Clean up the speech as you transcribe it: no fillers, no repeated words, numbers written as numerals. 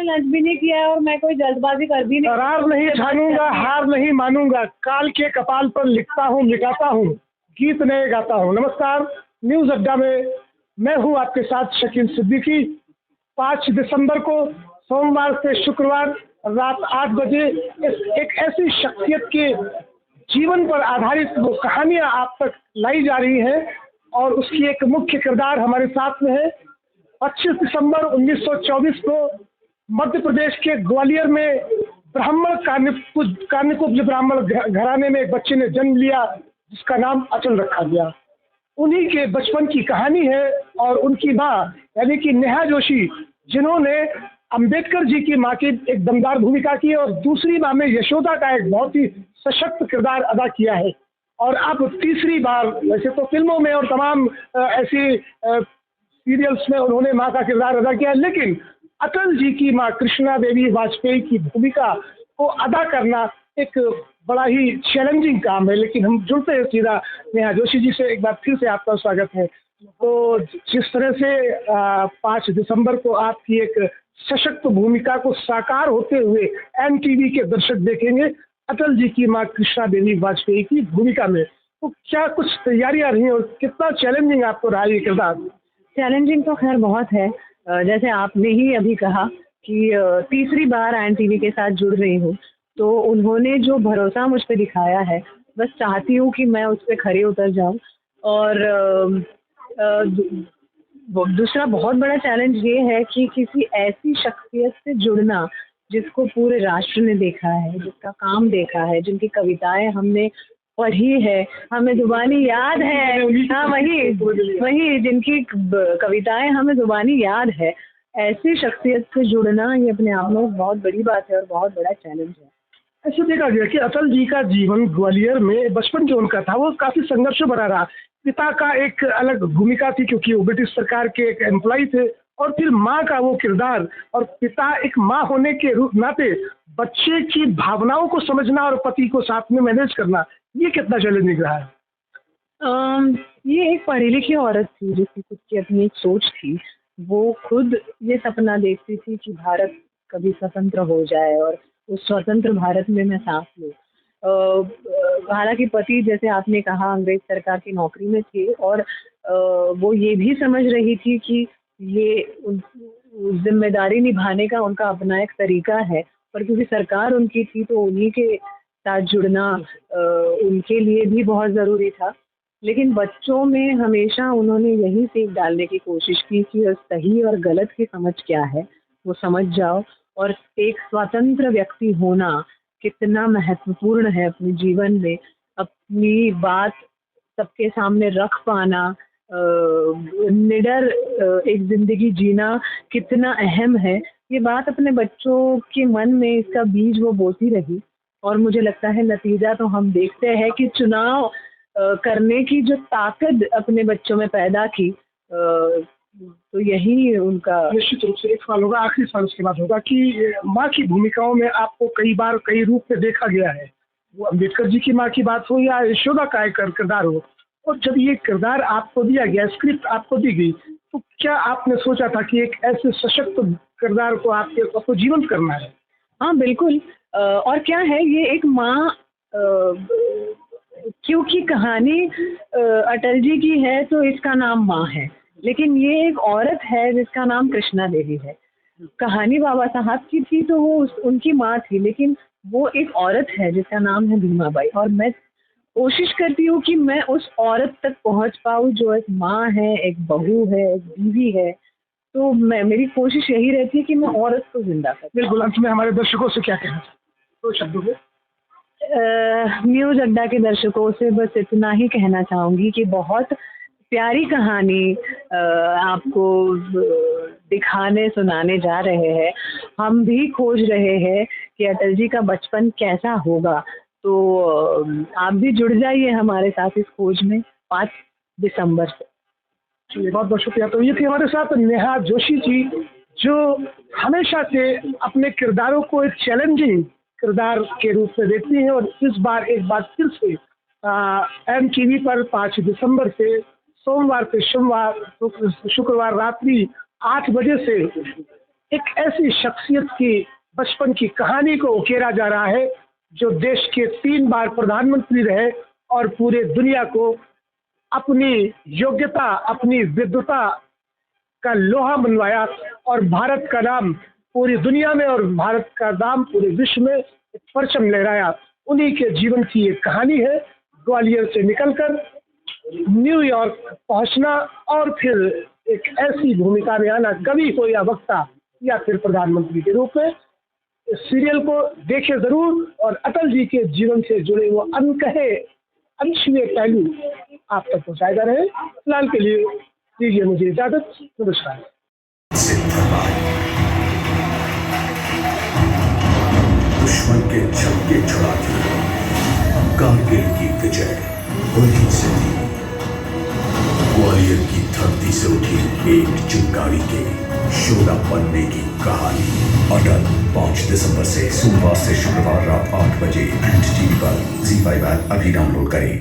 Lunch भी नहीं किया है और मैं कोई जल्दबाजी कर भी नहीं। करार नहीं ठानूंगा, हार नहीं मानूंगा, काल के कपाल पर लिखता हूँ, मिटाता हूँ, गीत नए गाता हूँ। नमस्कार, न्यूज अड्डा में मैं हूँ आपके साथ शकील सिद्दीकी। 5 दिसंबर को सोमवार से शुक्रवार रात 8 बजे एक ऐसी शख्सियत के जीवन पर आधारित वो कहानियां आप तक लाई जा रही हैं और उसकी एक मुख्य किरदार हमारे साथ में है। 25 दिसंबर 1924 को मध्य प्रदेश के ग्वालियर में ब्राह्मण कान्यकुब्ज ब्राह्मण घराने में एक बच्चे ने जन्म लिया जिसका नाम अचल रखा गया। उन्हीं के बचपन की कहानी है और उनकी माँ यानी कि नेहा जोशी, जिन्होंने अंबेडकर जी की माँ की एक दमदार भूमिका की और दूसरी माँ में यशोदा का एक बहुत ही सशक्त किरदार अदा किया है। और अब तीसरी बार, वैसे तो फिल्मों में और तमाम ऐसी सीरियल्स में उन्होंने माँ का किरदार अदा किया, लेकिन अटल जी की माँ कृष्णा देवी वाजपेयी की भूमिका को अदा करना एक बड़ा ही चैलेंजिंग काम है। लेकिन हम जुड़ते हैं सीधा नेहा जोशी जी से। एक बार फिर से आपका स्वागत है। तो जिस तरह से 5 दिसंबर को आपकी एक सशक्त भूमिका को साकार होते हुए एनटीवी के दर्शक देखेंगे अटल जी की माँ कृष्णा देवी वाजपेयी की भूमिका में, तो क्या कुछ तैयारियां रही और कितना चैलेंजिंग आपको रहा ये किरदार? चैलेंजिंग तो खैर बहुत है। जैसे आपने ही अभी कहा कि तीसरी बार एनटीवी के साथ जुड़ रही हूँ, तो उन्होंने जो भरोसा मुझ पर दिखाया है, बस चाहती हूँ कि मैं उस पर खरे उतर जाऊँ। और दूसरा बहुत बड़ा चैलेंज ये है कि किसी ऐसी शख्सियत से जुड़ना जिसको पूरे राष्ट्र ने देखा है, जिसका काम देखा है, जिनकी कविताएं हमने पढ़ी है, हमें जुबानी याद है। हाँ, वही जिनकी कविताएं हमें जुबानी याद है, ऐसी शख्सियत से जुड़ना ये अपने आप में बहुत बड़ी बात है और बहुत बड़ा चैलेंज है। ऐसे देखा गया कि अटल जी का जीवन ग्वालियर में बचपन जो उनका था वो काफी संघर्ष भरा रहा। पिता का एक अलग भूमिका थी क्योंकि वो ब्रिटिश सरकार के एक एम्प्लॉय थे, और फिर माँ का वो किरदार, और पिता एक माँ होने के नाते बच्चे की भावनाओं को समझना और पति को साथ में मैनेज करना, ये कितना चैलेंजिंग रहा है? ये एक पढ़ी लिखी औरत थी जिसकी खुद की अपनी एक सोच थी। वो खुद ये सपना देखती थी कि भारत कभी स्वतंत्र हो जाए और उस स्वतंत्र भारत में मैं सांस लूँ। हालांकि पति, जैसे आपने कहा, अंग्रेज सरकार की नौकरी में थे और वो ये भी समझ रही थी कि ये जिम्मेदारी निभाने का उनका अपना एक तरीका है, पर क्योंकि सरकार उनकी थी तो उन्हीं के साथ जुड़ना उनके लिए भी बहुत ज़रूरी था। लेकिन बच्चों में हमेशा उन्होंने यही सीख डालने की कोशिश की कि सही और गलत की समझ क्या है वो समझ जाओ, और एक स्वतंत्र व्यक्ति होना कितना महत्वपूर्ण है अपने जीवन में, अपनी बात सबके सामने रख पाना, निडर एक जिंदगी जीना कितना अहम है। ये बात अपने बच्चों के मन में इसका बीज वो बोती रही, और मुझे लगता है नतीजा तो हम देखते हैं कि चुनाव करने की जो ताकत अपने बच्चों में पैदा की, तो यही उनका। निश्चित रूप से एक सवाल होगा, आखिरी सवाल उसके बाद होगा कि माँ की भूमिकाओं में आपको कई बार कई रूप में देखा गया है, वो अम्बेडकर जी की माँ की बात हो या यशोदा का एक किरदार हो, और जब ये किरदार आपको दिया गया, स्क्रिप्ट आपको दी गई, तो क्या आपने सोचा था कि एक ऐसे सशक्त किरदार को आपको जीवंत करना है? हाँ बिल्कुल। और क्या है, ये एक माँ, क्योंकि कहानी अटल जी की है तो इसका नाम माँ है, लेकिन ये एक औरत है जिसका नाम कृष्णा देवी है। कहानी बाबा साहब की थी तो वो उनकी माँ थी, लेकिन वो एक औरत है जिसका नाम है भीमाबाई, और मैं कोशिश करती हूँ कि मैं उस औरत तक पहुँच पाऊँ जो एक माँ है, एक बहू है, एक बीवी है। तो मेरी कोशिश यही रहती है कि मैं औरत को जिंदा करूँ। बिल्कुल। अंत में हमारे दर्शकों से क्या कहना चाहिए, दो शब्दों में? न्यूज अड्डा के दर्शकों से बस इतना ही कहना चाहूँगी कि बहुत प्यारी कहानी आपको दिखाने सुनाने जा रहे हैं। हम भी खोज रहे हैं कि अटल जी का बचपन कैसा होगा, तो आप भी जुड़ जाइए हमारे साथ इस खोज में 5 दिसंबर से। बहुत बहुत शुक्रिया। तो ये थी हमारे साथ नेहा जोशी जी, जो हमेशा से अपने किरदारों को एक चैलेंजिंग किरदार के रूप में देखती हैं और इस बार एक बार फिर से MTV पर 5 दिसंबर से सोमवार से शुक्रवार रात्रि 8 बजे से एक ऐसी शख्सियत की बचपन की कहानी को उकेरा जा रहा है जो देश के 3 बार प्रधानमंत्री रहे और पूरे दुनिया को अपनी योग्यता, अपनी विद्वता का लोहा मनवाया और भारत का नाम पूरी दुनिया में और भारत का नाम पूरे विश्व में एक परचम लहराया। उन्हीं के जीवन की एक कहानी है। ग्वालियर से निकलकर न्यूयॉर्क पहुंचना और फिर एक ऐसी भूमिका में आना, कवि हो या वक्ता या फिर प्रधानमंत्री के रूप में। इस सीरियल को देखें जरूर और अटल जी के जीवन से जुड़े वो अनकहे अनछुए पहलू आप तक पहुंचाएगा रहे। फिलहाल के लिए दीजिए मुझे इजाजत। नमस्कार। दुश्मन के झपके छुड़ा दिए, कारगिल की विजय वहीं से थी। ग्वालियर की धरती से उठी एक चिंगारी के शोला बनने की कहानी। अटल 5 दिसंबर से सोमवार से शुक्रवार रात 8 बजे एंड टीवी पर ZY ऐप अभी डाउनलोड करें।